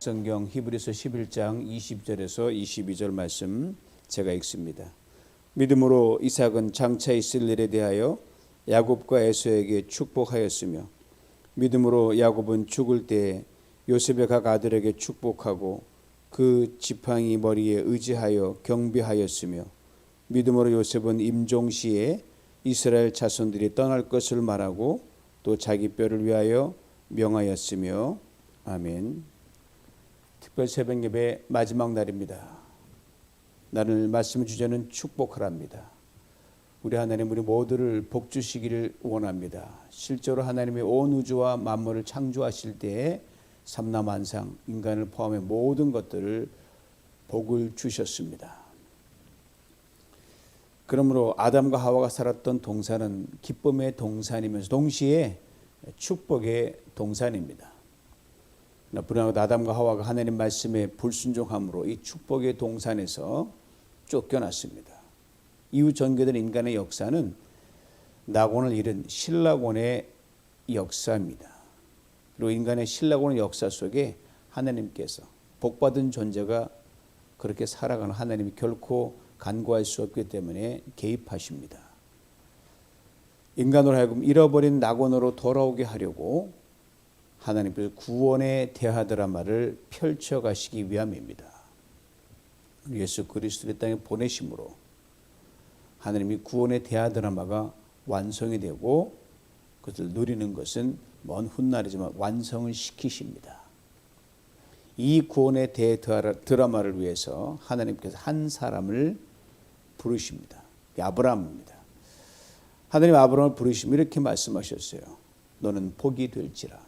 신약성경 히브리서 11장 20절에서 22절 말씀 제가 읽습니다. 믿음으로 이삭은 장차 있을 일에 대하여 야곱과 에서에게 축복하였으며 믿음으로 야곱은 죽을 때 요셉의 각 아들에게 축복하고 그 지팡이 머리에 의지하여 경배하였으며 믿음으로 요셉은 임종시에 이스라엘 자손들이 떠날 것을 말하고 또 자기 뼈를 위하여 명하였으며 아멘. 특별 새벽 예배 마지막 날입니다. 나를 말씀 주제는 축복하랍니다. 우리 하나님 우리 모두를 복 주시기를 원합니다. 실제로 하나님의 온 우주와 만물을 창조하실 때에 삼라만상 인간을 포함해 모든 것들을 복을 주셨습니다. 그러므로 아담과 하와가 살았던 동산은 기쁨의 동산이면서 동시에 축복의 동산입니다. 불행하게도 아담과 하와가 하나님 말씀에 불순종함으로 이 축복의 동산에서 쫓겨났습니다. 이후 전개된 인간의 역사는 낙원을 잃은 신락원의 역사입니다. 그리고 인간의 신락원의 역사 속에 하나님께서 복받은 존재가 그렇게 살아가는 하나님이 결코 간과할 수 없기 때문에 개입하십니다. 인간으로 하여금 잃어버린 낙원으로 돌아오게 하려고 하나님께서 구원의 대하드라마를 펼쳐가시기 위함입니다. 예수 그리스도를 땅에 보내심으로 하나님이 구원의 대하드라마가 완성이 되고 그것을 누리는 것은 먼 훗날이지만 완성을 시키십니다. 이 구원의 대드라마를 위해서 하나님께서 한 사람을 부르십니다. 아브라함입니다. 하나님 아브라함을 부르시며 이렇게 말씀하셨어요. 너는 복이 될지라.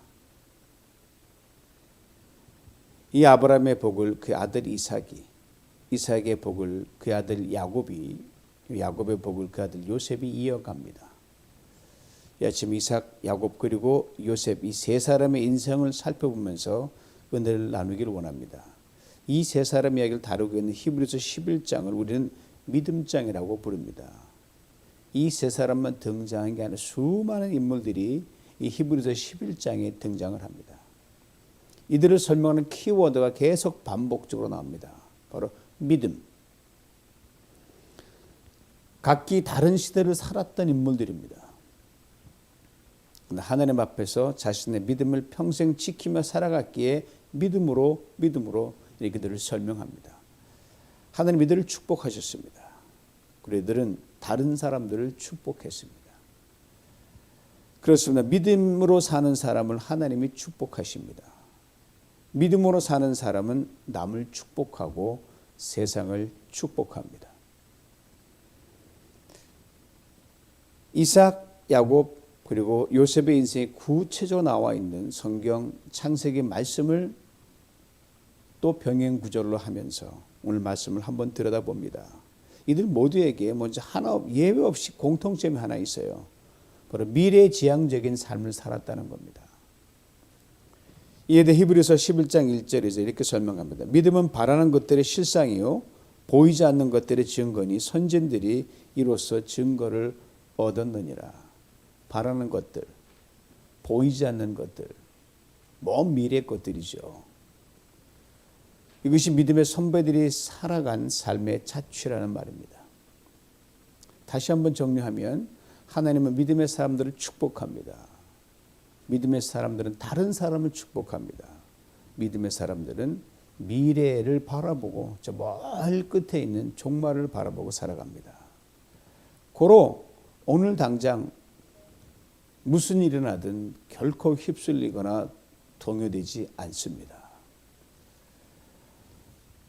이 아브라함의 복을 그 아들 이삭이, 이삭의 복을 그 아들 야곱이, 야곱의 복을 그 아들 요셉이 이어갑니다. 이 아침 이삭, 야곱 그리고 요셉 이 세 사람의 인생을 살펴보면서 은혜를 나누기를 원합니다. 이 세 사람 이야기를 다루고 있는 히브리서 11장을 우리는 믿음장이라고 부릅니다. 이 세 사람만 등장한 게 아니라 수많은 인물들이 이 히브리서 11장에 등장을 합니다. 이들을 설명하는 키워드가 계속 반복적으로 나옵니다. 바로 믿음. 각기 다른 시대를 살았던 인물들입니다. 하나님 앞에서 자신의 믿음을 평생 지키며 살아갔기에 믿음으로 그들을 설명합니다. 하나님 이들을 축복하셨습니다. 그리고 이들은 다른 사람들을 축복했습니다. 그렇습니다. 믿음으로 사는 사람을 하나님이 축복하십니다. 믿음으로 사는 사람은 남을 축복하고 세상을 축복합니다. 이삭, 야곱 그리고 요셉의 인생이 구체적으로 나와 있는 성경 창세기 말씀을 또 병행 구절로 하면서 오늘 말씀을 한번 들여다봅니다. 이들 모두에게 먼저 하나 예외 없이 공통점이 하나 있어요. 바로 미래지향적인 삶을 살았다는 겁니다. 이에 대해 히브리서 11장 1절에서 이렇게 설명합니다. 믿음은 바라는 것들의 실상이요 보이지 않는 것들의 증거니 선진들이 이로써 증거를 얻었느니라. 바라는 것들, 보이지 않는 것들, 먼 미래의 것들이죠. 이것이 믿음의 선배들이 살아간 삶의 자취라는 말입니다. 다시 한번 정리하면 하나님은 믿음의 사람들을 축복합니다. 믿음의 사람들은 다른 사람을 축복합니다. 믿음의 사람들은 미래를 바라보고 저 멀 끝에 있는 종말을 바라보고 살아갑니다. 고로 오늘 당장 무슨 일이 나든 결코 휩쓸리거나 동요되지 않습니다.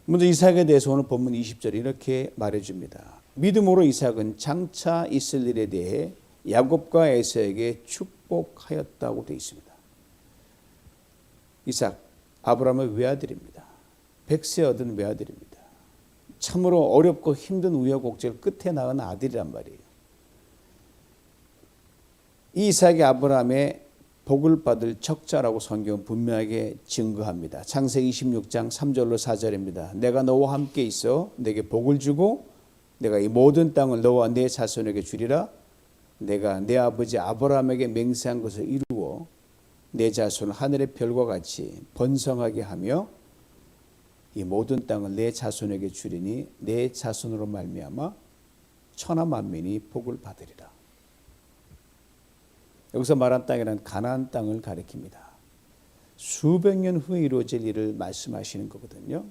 먼저 이삭에 대해서 오늘 본문 20절에 이렇게 말해줍니다. 믿음으로 이삭은 장차 있을 일에 대해 야곱과 에서에게 축복하였다고 되어 있습니다. 이삭, 아브라함의 외아들입니다. 100세 얻은 외아들입니다. 참으로 어렵고 힘든 우여곡절 끝에 낳은 아들이란 말이에요. 이 이삭이 아브라함의 복을 받을 척자라고 성경은 분명하게 증거합니다. 창세기 26장 3절로 4절입니다. 내가 너와 함께 있어 내게 복을 주고 내가 이 모든 땅을 너와 내 자손에게 주리라. 내가 내 아버지 아브라함에게 맹세한 것을 이루어 내 자손을 하늘의 별과 같이 번성하게 하며 이 모든 땅을 내 자손에게 주리니 내 자손으로 말미암아 천하 만민이 복을 받으리라. 여기서 말한 땅이란 가나안 땅을 가리킵니다. 수백 년 후에 이루어질 일을 말씀하시는 거거든요.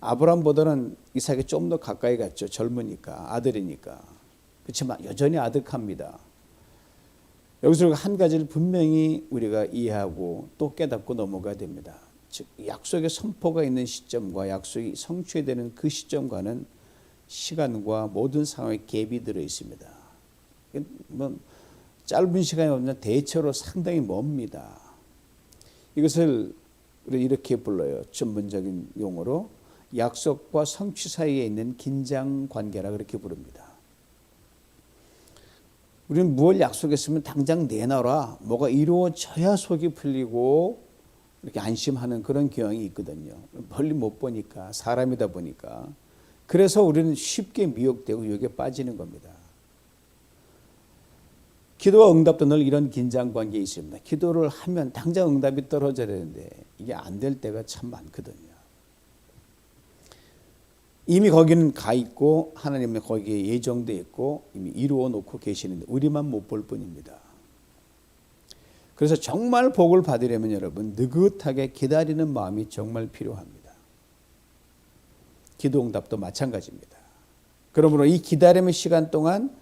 아브라함보다는 이삭이 좀 더 가까이 갔죠. 젊으니까, 아들이니까. 그렇지만 여전히 아득합니다. 여기서 한 가지를 분명히 우리가 이해하고 또 깨닫고 넘어가야 됩니다. 즉 약속의 선포가 있는 시점과 약속이 성취되는 그 시점과는 시간과 모든 상황에 갭이 들어 있습니다. 뭐 짧은 시간이 없는 대체로 상당히 멉니다. 이것을 이렇게 불러요. 전문적인 용어로 약속과 성취 사이에 있는 긴장 관계라 그렇게 부릅니다. 우리는 무엇을 약속했으면 당장 내놔라. 뭐가 이루어져야 속이 풀리고 이렇게 안심하는 그런 경향이 있거든요. 멀리 못 보니까, 사람이다 보니까. 그래서 우리는 쉽게 미혹되고 유혹에 빠지는 겁니다. 기도와 응답도 늘 이런 긴장 관계에 있습니다. 기도를 하면 당장 응답이 떨어져야 되는데 이게 안 될 때가 참 많거든요. 이미 거기는 가 있고 하나님은 거기에 예정돼 있고 이미 이루어 놓고 계시는데 우리만 못 볼 뿐입니다. 그래서 정말 복을 받으려면 여러분 느긋하게 기다리는 마음이 정말 필요합니다. 기도 응답도 마찬가지입니다. 그러므로 이 기다림의 시간 동안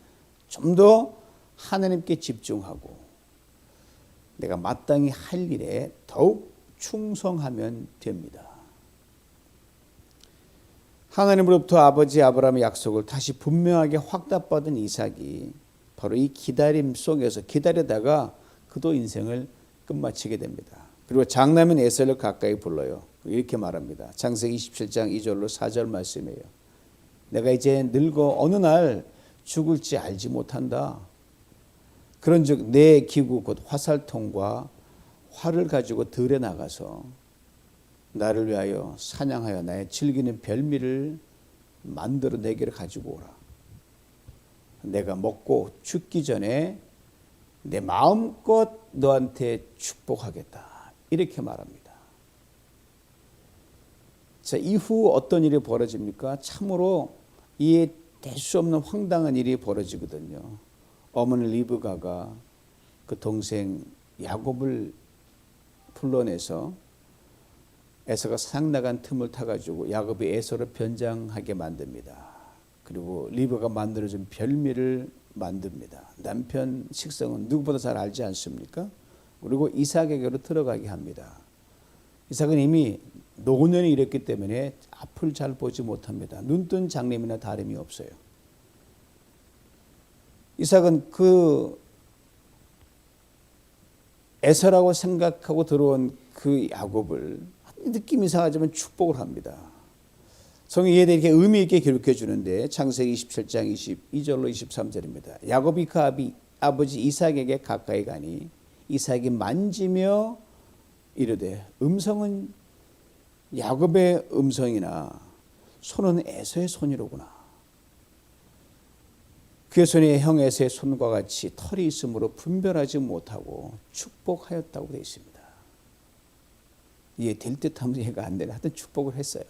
좀 더 하나님께 집중하고 내가 마땅히 할 일에 더욱 충성하면 됩니다. 하나님으로부터 아버지 아브라함의 약속을 다시 분명하게 확답받은 이삭이 바로 이 기다림 속에서 기다리다가 그도 인생을 끝마치게 됩니다. 그리고 장남인 에서를 가까이 불러요. 이렇게 말합니다. 창세기 27장 2절로 4절 말씀이에요. 내가 이제 늙어 어느 날 죽을지 알지 못한다. 그런즉 내 기구 곧 화살통과 활을 가지고 들에 나가서 나를 위하여 사냥하여 나의 즐기는 별미를 만들어 내게를 가지고 오라. 내가 먹고 죽기 전에 내 마음껏 너한테 축복하겠다. 이렇게 말합니다. 자, 이후 어떤 일이 벌어집니까? 참으로 이해될 수 없는 황당한 일이 벌어지거든요. 어머니 리브가가 그 동생 야곱을 불러내서 에서가 사냥 나간 틈을 타가지고 야곱이 에서를 변장하게 만듭니다. 그리고 리브가 만들어준 별미를 만듭니다. 남편 식성은 누구보다 잘 알지 않습니까? 그리고 이삭에게로 들어가게 합니다. 이삭은 이미 노년이 이랬기 때문에 앞을 잘 보지 못합니다. 눈뜬 장님이나 다름이 없어요. 이삭은 그 에서라고 생각하고 들어온 그 야곱을 느낌 이상하지만 축복을 합니다. 성경에 이렇게 의미 있게 기록해 주는데 창세기 27장 22절로 23절입니다. 야곱이 그 아버지 이삭에게 가까이 가니 이삭이 만지며 이르되 음성은 야곱의 음성이나 손은 에서의 손이로구나. 그의 손이 형 에서의 손과 같이 털이 있으므로 분별하지 못하고 축복하였다고 되어 있습니다. 이해 될 듯하면 이해가 안 되네. 하여튼 축복을 했어요.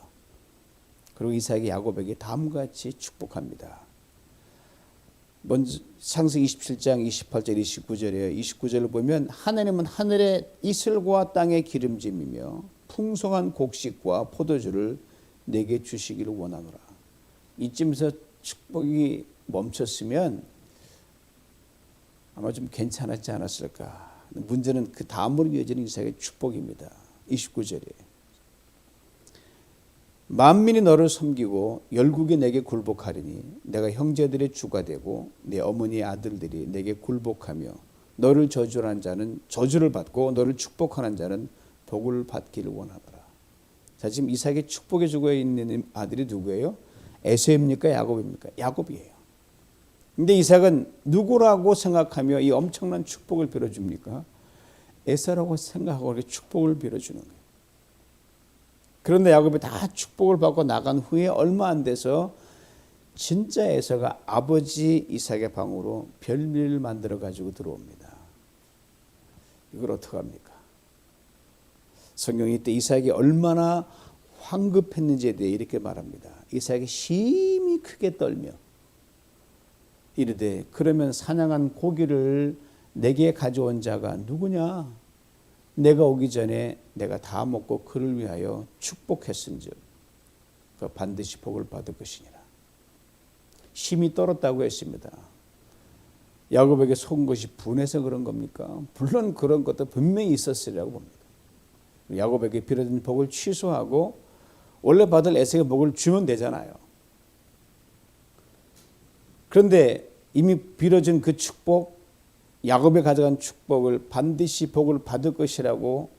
그리고 이삭이 야곱에게 다음과 같이 축복합니다. 먼저 창세기 27장 28절 29절이에요. 29절을 보면 하나님은 하늘의 이슬과 땅의 기름짐이며 풍성한 곡식과 포도주를 내게 주시기를 원하노라. 이쯤에서 축복이 멈췄으면 아마 좀 괜찮았지 않았을까. 문제는 그 다음으로 이어지는 이삭의 축복입니다. 29절이에요. 만민이 너를 섬기고 열국이 내게 굴복하리니 내가 형제들의 주가 되고 내 어머니의 아들들이 내게 굴복하며 너를 저주하는 자는 저주를 받고 너를 축복하는 자는 복을 받기를 원하노라. 자, 지금 이삭의 축복의 주가 있는 아들이 누구예요? 에서입니까? 야곱입니까? 야곱이에요. 근데 이삭은 누구라고 생각하며 이 엄청난 축복을 빌어줍니까? 에서라고 생각하고 이렇게 축복을 빌어주는 거예요. 그런데 야곱이 다 축복을 받고 나간 후에 얼마 안 돼서 진짜 에서가 아버지 이삭의 방으로 별미를 만들어 가지고 들어옵니다. 이걸 어떻게 합니까? 성경이 이때 이삭이 얼마나 황급했는지에 대해 이렇게 말합니다. 이삭이 심히 크게 떨며 이르되 그러면 사냥한 고기를 내게 가져온 자가 누구냐? 내가 오기 전에 내가 다 먹고 그를 위하여 축복했은즉 그 반드시 복을 받을 것이니라. 심히 떨었다고 했습니다. 야곱에게 속은 것이 분해서 그런 겁니까? 물론 그런 것도 분명히 있었으리라고 봅니다. 야곱에게 빌어진 복을 취소하고 원래 받을 에서의 복을 주면 되잖아요. 그런데 이미 빌어진 그 축복, 야곱이 가져간 축복을 반드시 복을 받을 것이라고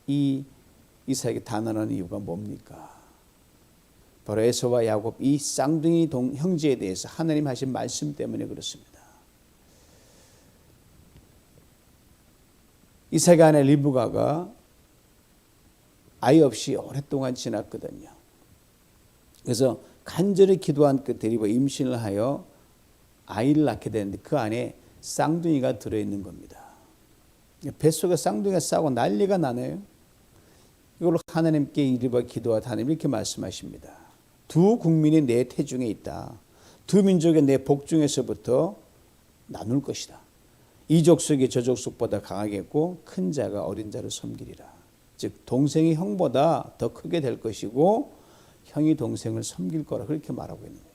이 이삭이 단언하는 이유가 뭡니까? 바로 에서와 야곱 이 쌍둥이 형제에 대해서 하나님 하신 말씀 때문에 그렇습니다. 이삭의 아내 리브가가 아이 없이 오랫동안 지났거든요. 그래서 간절히 기도한 끝에 리브가 임신을 하여 아이를 낳게 되는데 그 안에 쌍둥이가 들어있는 겁니다. 뱃속에 쌍둥이가 싸고 난리가 나네요. 이걸로 하나님께 리브가 기도하다 하나님 이렇게 말씀하십니다. 두 국민이 내 태중에 있다. 두 민족의 내 복 중에서부터 나눌 것이다. 이 족속이 저 족속보다 강하겠고 큰 자가 어린 자를 섬기리라. 즉 동생이 형보다 더 크게 될 것이고 형이 동생을 섬길 거라 그렇게 말하고 있는 거예요.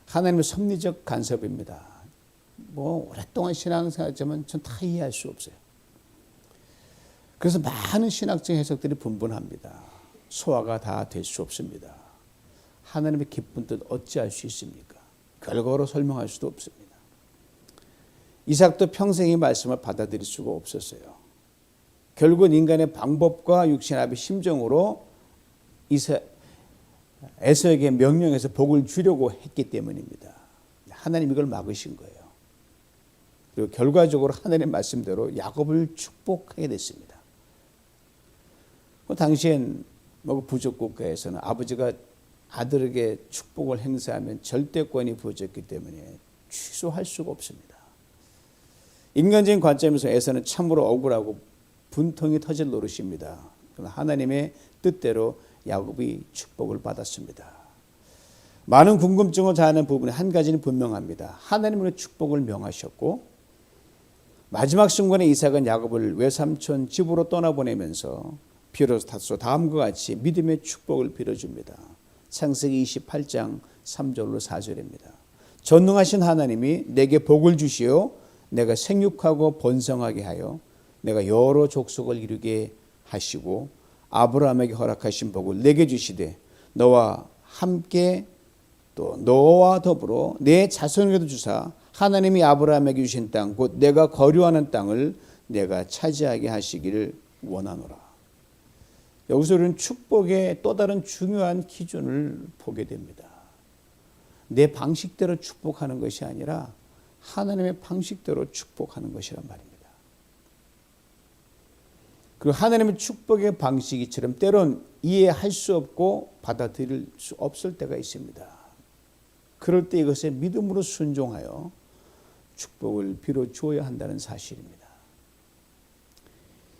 하나님의 섭리적 간섭입니다. 뭐 오랫동안 신앙생활했지만 전 다 이해할 수 없어요. 그래서 많은 신학적 해석들이 분분합니다. 소화가 다 될 수 없습니다. 하나님의 기쁜 뜻 어찌할 수 있습니까? 결과로 설명할 수도 없습니다. 이삭도 평생 이 말씀을 받아들일 수가 없었어요. 결국은 인간의 방법과 육신합의 심정으로 에서에게 명령해서 복을 주려고 했기 때문입니다. 하나님 이걸 막으신 거예요. 그리고 결과적으로 하나님의 말씀대로 야곱을 축복하게 됐습니다. 그 당시엔 부족 국가에서는 아버지가 아들에게 축복을 행사하면 절대권이 부여졌기 때문에 취소할 수가 없습니다. 인간적인 관점에서 에서는 참으로 억울하고 분통이 터질 노릇입니다. 그러나 하나님의 뜻대로 야곱이 축복을 받았습니다. 많은 궁금증을 자아낸 부분에 한 가지는 분명합니다. 하나님은 축복을 명하셨고 마지막 순간에 이삭은 야곱을 외삼촌 집으로 떠나보내면서 비로소 다음과 같이 믿음의 축복을 빌어줍니다. 창세기 28장 3절로 4절입니다. 전능하신 하나님이 내게 복을 주시어 내가 생육하고 번성하게 하여 내가 여러 족속을 이루게 하시고 아브라함에게 허락하신 복을 내게 주시되 너와 함께 또 너와 더불어 내 자손에게도 주사 하나님이 아브라함에게 주신 땅 곧 내가 거류하는 땅을 내가 차지하게 하시기를 원하노라. 여기서 우리는 축복의 또 다른 중요한 기준을 보게 됩니다. 내 방식대로 축복하는 것이 아니라 하나님의 방식대로 축복하는 것이란 말입니다. 그리고 하나님의 축복의 방식이처럼 때론 이해할 수 없고 받아들일 수 없을 때가 있습니다. 그럴 때 이것에 믿음으로 순종하여 축복을 빌어 주어야 한다는 사실입니다.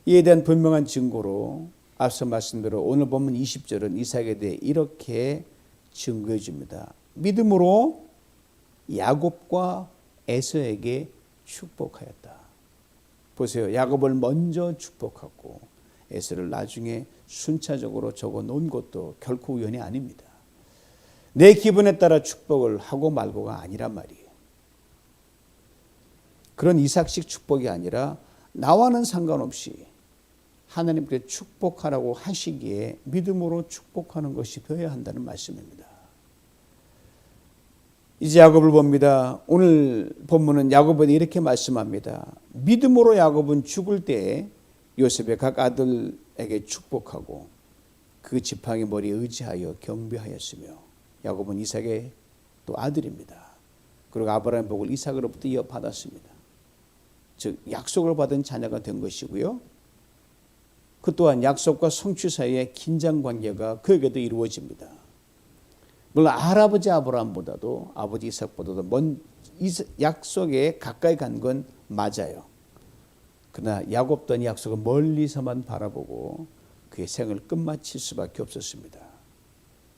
이에 대한 분명한 증거로 앞서 말씀대로 오늘 본문 20절은 이삭에 대해 이렇게 증거해 줍니다. 믿음으로 야곱과 에서에게 축복하였다. 보세요. 야곱을 먼저 축복하고 에서를 나중에 순차적으로 적어 놓은 것도 결코 우연이 아닙니다. 내 기분에 따라 축복을 하고 말고가 아니란 말이에요. 그런 이삭식 축복이 아니라 나와는 상관없이 하나님께 축복하라고 하시기에 믿음으로 축복하는 것이 되어야 한다는 말씀입니다. 이제 야곱을 봅니다. 오늘 본문은 야곱은 이렇게 말씀합니다. 믿음으로 야곱은 죽을 때에 요셉의 각 아들에게 축복하고 그 지팡이 머리에 의지하여 경배하였으며 야곱은 이삭의 또 아들입니다. 그리고 아브라함의 복을 이삭으로부터 이어받았습니다. 즉 약속을 받은 자녀가 된 것이고요. 그 또한 약속과 성취 사이의 긴장 관계가 그에게도 이루어집니다. 물론 할아버지 아브라함보다도 아버지 이삭보다도 먼 약속에 가까이 간 건 맞아요. 그러나 야곱 또한 약속을 멀리서만 바라보고 그의 생을 끝마칠 수밖에 없었습니다.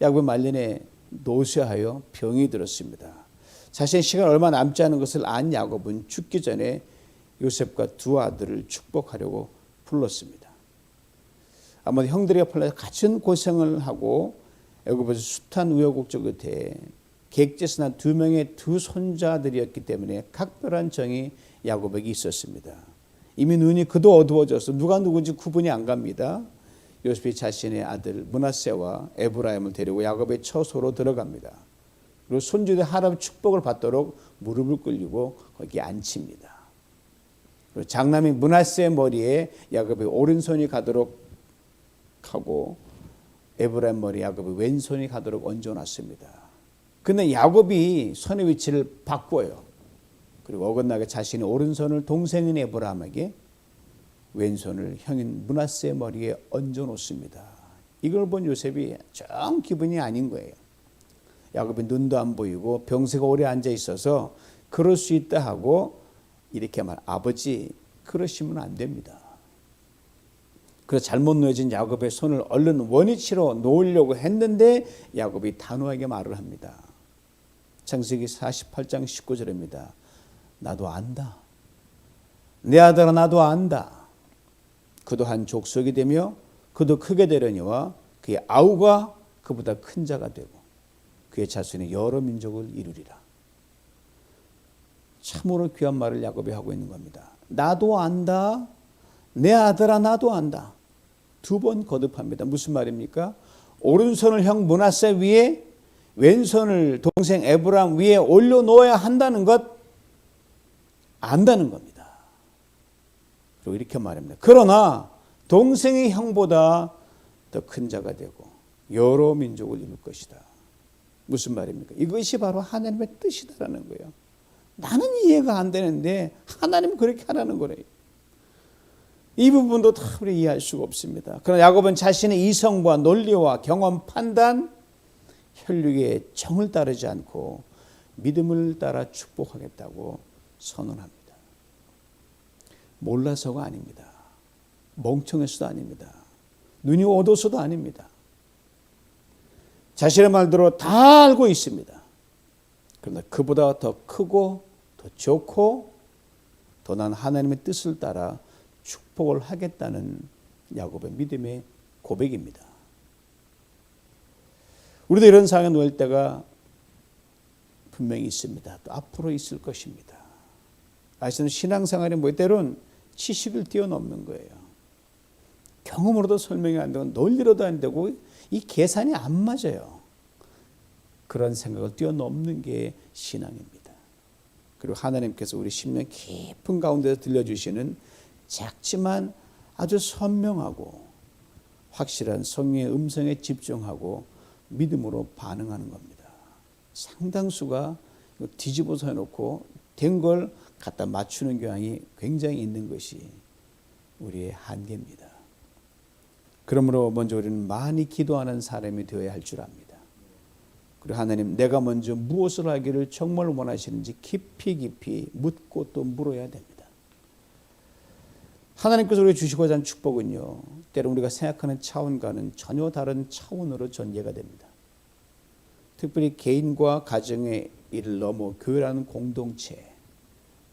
야곱은 말년에 노쇠하여 병이 들었습니다. 자신의 시간 얼마 남지 않은 것을 안 야곱은 죽기 전에 요셉과 두 아들을 축복하려고 불렀습니다. 아무래도 형들이 팔려서 같은 고생을 하고 애굽에서 숱한 우여곡절 끝에 객지에서 난 두 명의 두 손자들이었기 때문에 각별한 정이 야곱에게 있었습니다. 이미 눈이 그도 어두워져서 누가 누군지 구분이 안 갑니다. 요셉이 자신의 아들 므낫세와 에브라임을 데리고 야곱의 처소로 들어갑니다. 그리고 손주들 하나님의 축복을 받도록 무릎을 꿇리고 거기에 앉힙니다. 그리고 장남인 므낫세의 머리에 야곱의 오른손이 가도록 하고 에브라임 머리에 야곱의 왼손이 가도록 얹어놨습니다. 그런데 야곱이 손의 위치를 바꿔요. 그리고 어긋나게 자신의 오른손을 동생인 에브라임에게 왼손을 형인 므낫세의 머리에 얹어놓습니다. 이걸 본 요셉이 정 기분이 아닌 거예요. 야곱이 눈도 안 보이고 병세가 오래 앉아 있어서 그럴 수 있다 하고 이렇게 말, 아버지 그러시면 안 됩니다. 그래서 잘못 놓여진 야곱의 손을 얼른 원위치로 놓으려고 했는데 야곱이 단호하게 말을 합니다. 창세기 48장 19절입니다. 나도 안다. 내 아들아 나도 안다. 그도 한 족속이 되며 그도 크게 되려니와 그의 아우가 그보다 큰 자가 되고 그의 자손이 여러 민족을 이루리라. 참으로 귀한 말을 야곱이 하고 있는 겁니다. 나도 안다. 내 아들아 나도 안다. 두 번 거듭합니다. 무슨 말입니까? 오른손을 형 므낫세 위에 왼손을 동생 에브라임 위에 올려놓아야 한다는 것 안다는 겁니다. 그리고 이렇게 말합니다. 그러나 동생이 형보다 더 큰 자가 되고 여러 민족을 이룰 것이다. 무슨 말입니까? 이것이 바로 하나님의 뜻이다라는 거예요. 나는 이해가 안 되는데 하나님은 그렇게 하라는 거래요. 이 부분도 다 우리 이해할 수가 없습니다. 그러나 야곱은 자신의 이성과 논리와 경험, 판단, 혈육의 정을 따르지 않고 믿음을 따라 축복하겠다고 선언합니다. 몰라서가 아닙니다. 멍청해서도 아닙니다. 눈이 어두워서도 아닙니다. 자신의 말대로 다 알고 있습니다. 그러나 그보다 더 크고 더 좋고 더 난 하나님의 뜻을 따라 축복을 하겠다는 야곱의 믿음의 고백입니다. 우리도 이런 상황에 놓일 때가 분명히 있습니다. 또 앞으로 있을 것입니다. 아시는 신앙생활이 뭐 때로는 지식을 뛰어넘는 거예요. 경험으로도 설명이 안 되고 논리로도 안 되고 이 계산이 안 맞아요. 그런 생각을 뛰어넘는 게 신앙입니다. 그리고 하나님께서 우리 심령 깊은 가운데서 들려주시는 작지만 아주 선명하고 확실한 성령의 음성에 집중하고 믿음으로 반응하는 겁니다. 상당수가 뒤집어서 해놓고 된 걸 갖다 맞추는 경향이 굉장히 있는 것이 우리의 한계입니다. 그러므로 먼저 우리는 많이 기도하는 사람이 되어야 할 줄 압니다. 그리고 하나님 내가 먼저 무엇을 하기를 정말 원하시는지 깊이 묻고 또 물어야 됩니다. 하나님께서 우리에게 주시고자 하는 축복은요, 때로 우리가 생각하는 차원과는 전혀 다른 차원으로 전개가 됩니다. 특별히 개인과 가정의 일을 넘어 교회라는 공동체,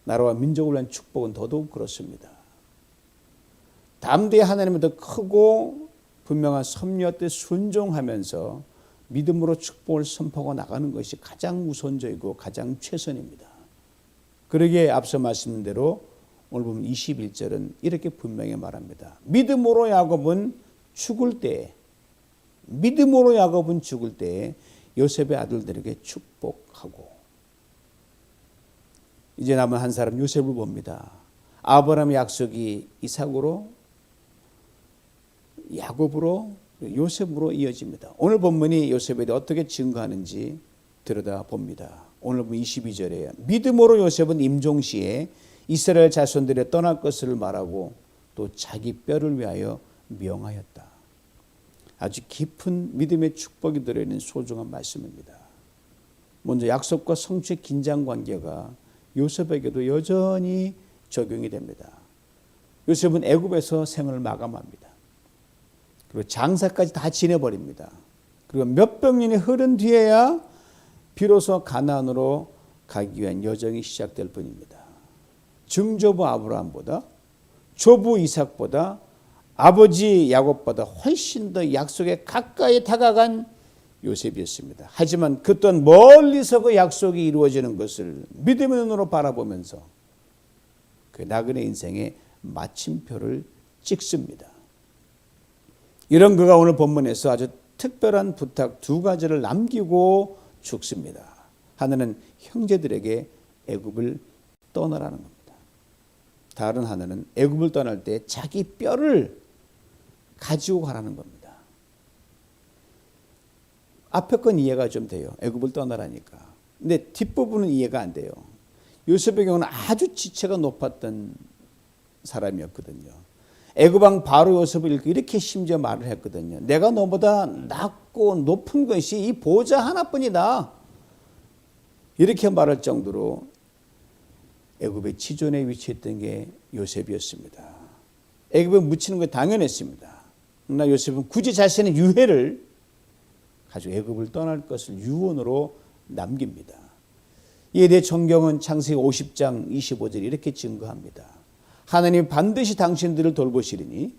나라와 민족을 위한 축복은 더더욱 그렇습니다. 담대히 하나님을 더 크고 분명한 섭리와 순종하면서 믿음으로 축복을 선포하고 나가는 것이 가장 우선적이고 가장 최선입니다. 그러기에 앞서 말씀드린 대로 오늘 보면 21절은 이렇게 분명히 말합니다. 믿음으로 야곱은 죽을 때에 요셉의 아들들에게 축복하고, 이제 남은 한 사람 요셉을 봅니다. 아브라함의 약속이 이삭으로, 야곱으로, 요셉으로 이어집니다. 오늘 본문이 요셉에 대해 어떻게 증거하는지 들여다봅니다. 오늘 본 22절에 믿음으로 요셉은 임종시에 이스라엘 자손들의 떠날 것을 말하고 또 자기 뼈를 위하여 명하였다. 아주 깊은 믿음의 축복이 들어있는 소중한 말씀입니다. 먼저 약속과 성취의 긴장 관계가 요셉에게도 여전히 적용이 됩니다. 요셉은 애굽에서 생을 마감합니다. 그리고 장사까지 다 지내버립니다. 그리고 몇백 년이 흐른 뒤에야 비로소 가나안으로 가기 위한 여정이 시작될 뿐입니다. 증조부 아브라함보다 조부 이삭보다 아버지 야곱보다 훨씬 더 약속에 가까이 다가간 요셉이었습니다. 하지만 그 또한 멀리서 그 약속이 이루어지는 것을 믿음의 눈으로 바라보면서 그 나그네 인생의 마침표를 찍습니다. 이런 그가 오늘 본문에서 아주 특별한 부탁 두 가지를 남기고 죽습니다. 하나는 형제들에게 애굽을 떠나라는 겁니다. 다른 하나는 애굽을 떠날 때 자기 뼈를 가지고 가라는 겁니다. 앞에 건 이해가 좀 돼요. 애굽을 떠나라니까. 근데 뒷부분은 이해가 안 돼요. 요셉의 경우는 아주 지체가 높았던 사람이었거든요. 애굽왕 바로 요셉을 이렇게 심지어 말을 했거든요. 내가 너보다 낮고 높은 것이 이 보좌 하나뿐이다. 이렇게 말할 정도로 애굽의 지존에 위치했던 게 요셉이었습니다. 애굽에 묻히는 게 당연했습니다. 그러나 요셉은 굳이 자신의 유해를 가지고 애굽을 떠날 것을 유언으로 남깁니다. 이에 대해 성경은 창세기 50장 25절 이렇게 증거합니다. 하나님이 반드시 당신들을 돌보시리니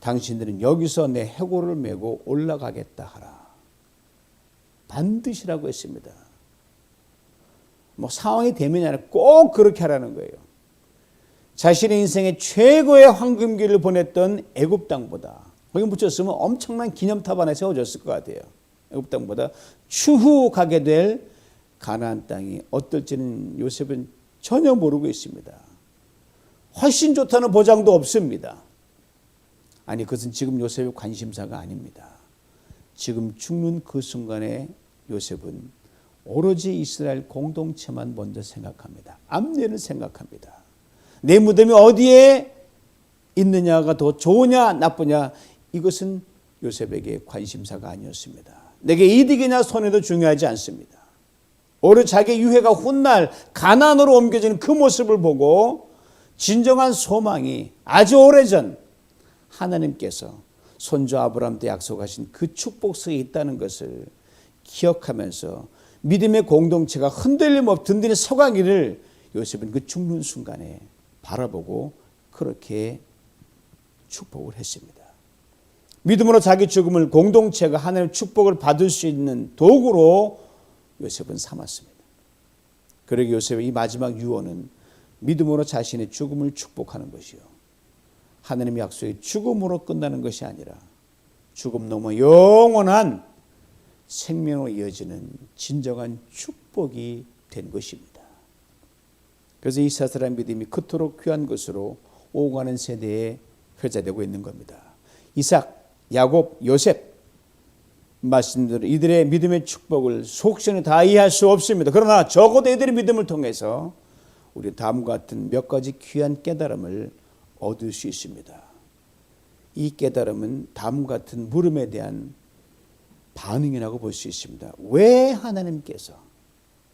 당신들은 여기서 내 해골을 메고 올라가겠다 하라. 반드시라고 했습니다. 뭐 상황이 되면이 아니라 꼭 그렇게 하라는 거예요. 자신의 인생의 최고의 황금기를 보냈던 애굽 땅보다 거기 묻혔으면 엄청난 기념탑 안에 세워졌을 것 같아요. 애굽 땅보다 추후 가게 될 가나안 땅이 어떨지는 요셉은 전혀 모르고 있습니다. 훨씬 좋다는 보장도 없습니다. 아니 그것은 지금 요셉의 관심사가 아닙니다. 지금 죽는 그 순간에 요셉은 오로지 이스라엘 공동체만 먼저 생각합니다. 앞내를 생각합니다. 내 무덤이 어디에 있느냐가 더 좋으냐 나쁘냐 이것은 요셉에게 관심사가 아니었습니다. 내게 이득이냐 손해도 중요하지 않습니다. 오히려 자기 유해가 훗날 가나안으로 옮겨지는 그 모습을 보고 진정한 소망이 아주 오래전 하나님께서 손주 아브라함한테 약속하신 그 축복성이 있다는 것을 기억하면서 믿음의 공동체가 흔들림 없이 든든히 서가기를 요셉은 그 죽는 순간에 바라보고 그렇게 축복을 했습니다. 믿음으로 자기 죽음을 공동체가 하나님의 축복을 받을 수 있는 도구로 요셉은 삼았습니다. 그러기 요셉의 이 마지막 유언은 믿음으로 자신의 죽음을 축복하는 것이요. 하나님의 약속이 죽음으로 끝나는 것이 아니라 죽음 넘어 영원한 생명으로 이어지는 진정한 축복이 된 것입니다. 그래서 이 사사란 믿음이 그토록 귀한 것으로 오가는 세대에 회자되고 있는 겁니다. 이삭, 야곱, 요셉 말씀대로 이들의 믿음의 축복을 속전에 다 이해할 수 없습니다. 그러나 적어도 이들의 믿음을 통해서 우리 다음과 같은 몇 가지 귀한 깨달음을 얻을 수 있습니다. 이 깨달음은 다음과 같은 물음에 대한 반응이라고 볼 수 있습니다. 왜 하나님께서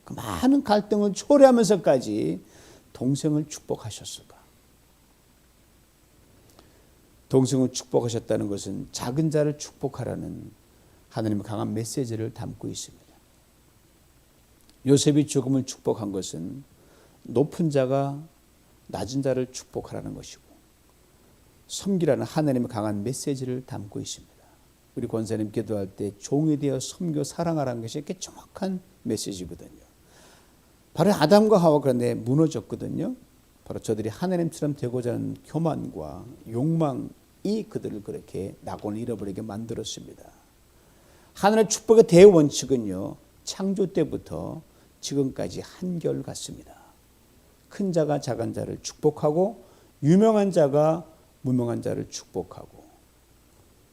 그 많은 갈등을 초래하면서까지 동생을 축복하셨을까? 동생을 축복하셨다는 것은 작은 자를 축복하라는 하나님의 강한 메시지를 담고 있습니다. 요셉이 죽음을 축복한 것은 높은 자가 낮은 자를 축복하라는 것이고 섬기라는 하나님의 강한 메시지를 담고 있습니다. 우리 권사님 기도할 때 종이 되어 섬겨 사랑하라는 것이 이렇게 정확한 메시지거든요. 바로 아담과 하와가 그런데 무너졌거든요. 바로 저들이 하나님처럼 되고자 하는 교만과 욕망이 그들을 그렇게 낙원을 잃어버리게 만들었습니다. 하나님의 축복의 대원칙은요. 창조 때부터 지금까지 한결같습니다. 큰 자가 작은 자를 축복하고 유명한 자가 무명한 자를 축복하고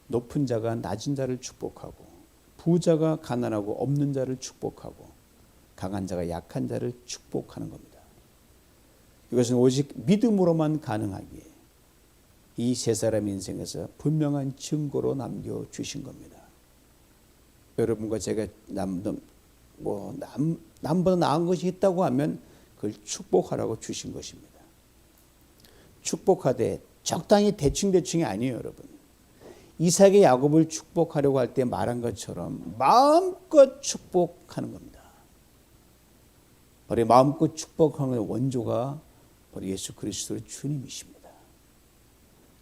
높은 자가 낮은 자를 축복하고 부자가 가난하고 없는 자를 축복하고 강한 자가 약한 자를 축복하는 겁니다. 이것은 오직 믿음으로만 가능하기에 이 세 사람의 인생에서 분명한 증거로 남겨주신 겁니다. 여러분과 제가 남보다 나은 것이 있다고 하면 그걸 축복하라고 주신 것입니다. 축복하되 적당히 대충이 아니에요, 여러분. 이삭이 야곱을 축복하려고 할 때 말한 것처럼 마음껏 축복하는 겁니다. 바로 마음껏 축복하는 원조가 바로 예수 그리스도의 주님이십니다.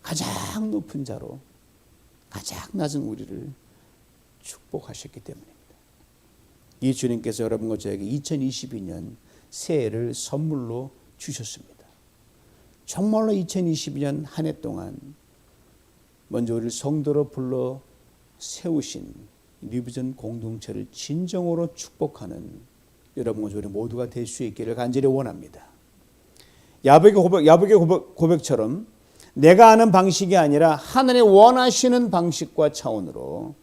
가장 높은 자로 가장 낮은 우리를 축복하셨기 때문입니다. 이 주님께서 여러분과 저에게 2022년 새해를 선물로 주셨습니다. 정말로 2022년 한 해 동안 먼저 우리를 성도로 불러 세우신 리브전 공동체를 진정으로 축복하는 여러분과 우리 모두가 될 수 있기를 간절히 원합니다. 야곱의 고백처럼 내가 아는 방식이 아니라 하나님 원하시는 방식과 차원으로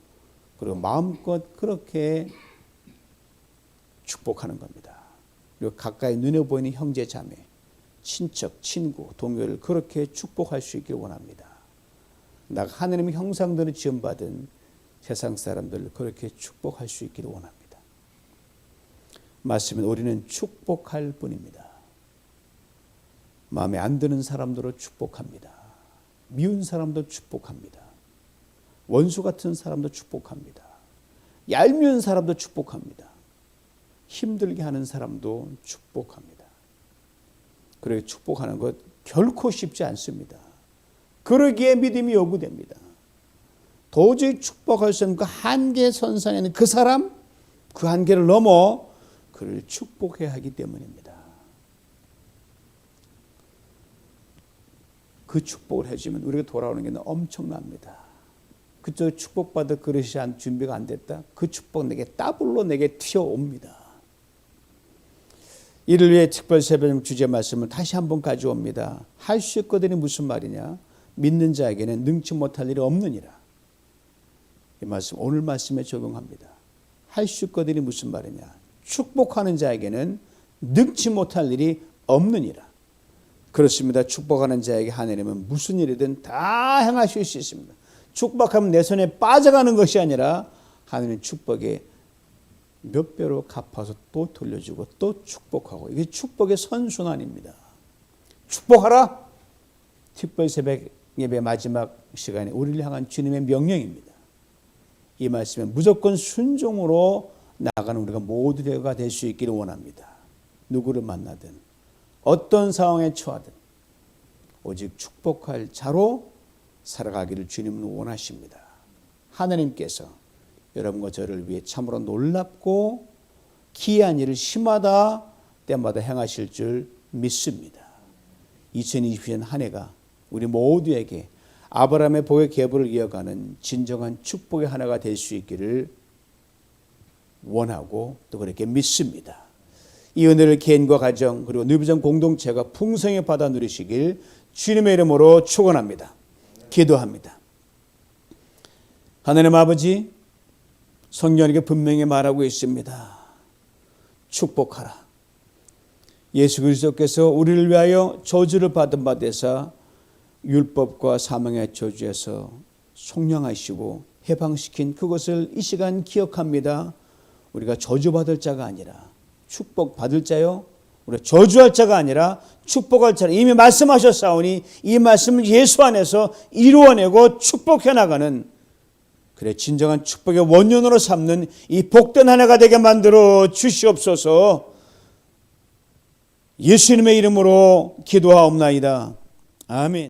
그리고 마음껏 그렇게 축복하는 겁니다. 그리고 가까이 눈에 보이는 형제 자매, 친척, 친구, 동료를 그렇게 축복할 수 있길 원합니다. 나가 하나님의 형상대로 지음받은 세상 사람들을 그렇게 축복할 수 있기를 원합니다. 말씀은 우리는 축복할 뿐입니다. 마음에 안 드는 사람들을 축복합니다. 미운 사람도 축복합니다. 원수 같은 사람도 축복합니다. 얄미운 사람도 축복합니다. 힘들게 하는 사람도 축복합니다. 그렇게 축복하는 것 결코 쉽지 않습니다. 그러기에 믿음이 요구됩니다. 도저히 축복할 수 없는 그 한계 선상에 있는 그 사람, 그 한계를 넘어 그를 축복해야 하기 때문입니다. 그 축복을 해주면 우리가 돌아오는 게 엄청납니다. 그쪽 축복받을 그릇이 준비가 안 됐다. 그 축복 내게 더블로 내게 튀어옵니다. 이를 위해 특별 새벽 주제 말씀을 다시 한번 가져옵니다. 할 수 있거든이 무슨 말이냐? 믿는 자에게는 능치 못할 일이 없느니라. 이 말씀 오늘 말씀에 적용합니다. 할 수 있거든이 무슨 말이냐? 축복하는 자에게는 능치 못할 일이 없느니라. 그렇습니다. 축복하는 자에게 하나님은 무슨 일이든 다 행하실 수 있습니다. 축복하면 내 손에 빠져가는 것이 아니라 하나님은 축복에 몇 배로 갚아서 또 돌려주고 또 축복하고, 이게 축복의 선순환입니다. 축복하라. 특별 새벽 예배 마지막 시간에 우리를 향한 주님의 명령입니다. 이 말씀에 무조건 순종으로 나가는 우리가 모두가 될 수 있기를 원합니다. 누구를 만나든 어떤 상황에 처하든 오직 축복할 자로 살아가기를 주님은 원하십니다. 하나님께서 여러분과 저를 위해 참으로 놀랍고 기이한 일을 시마다 때마다 행하실 줄 믿습니다. 2020년 한 해가 우리 모두에게 아브라함의 복의 계보를 이어가는 진정한 축복의 한 해가 될 수 있기를 원하고 또 그렇게 믿습니다. 이 은혜를 개인과 가정 그리고 리브전 공동체가 풍성히 받아 누리시길 주님의 이름으로 축원합니다. 기도합니다. 하나님 아버지, 성령에게 분명히 말하고 있습니다. 축복하라. 예수 그리스도께서 우리를 위하여 저주를 받은 바 되사 율법과 사망의 저주에서 속량하시고 해방시킨 그것을 이 시간 기억합니다. 우리가 저주받을 자가 아니라 축복받을 자요, 우리가 저주할 자가 아니라 축복할 자라 이미 말씀하셨사오니 이 말씀을 예수 안에서 이루어내고 축복해 나가는, 그래 진정한 축복의 원년으로 삼는 이 복된 한 해가 되게 만들어 주시옵소서. 예수님의 이름으로 기도하옵나이다. 아멘.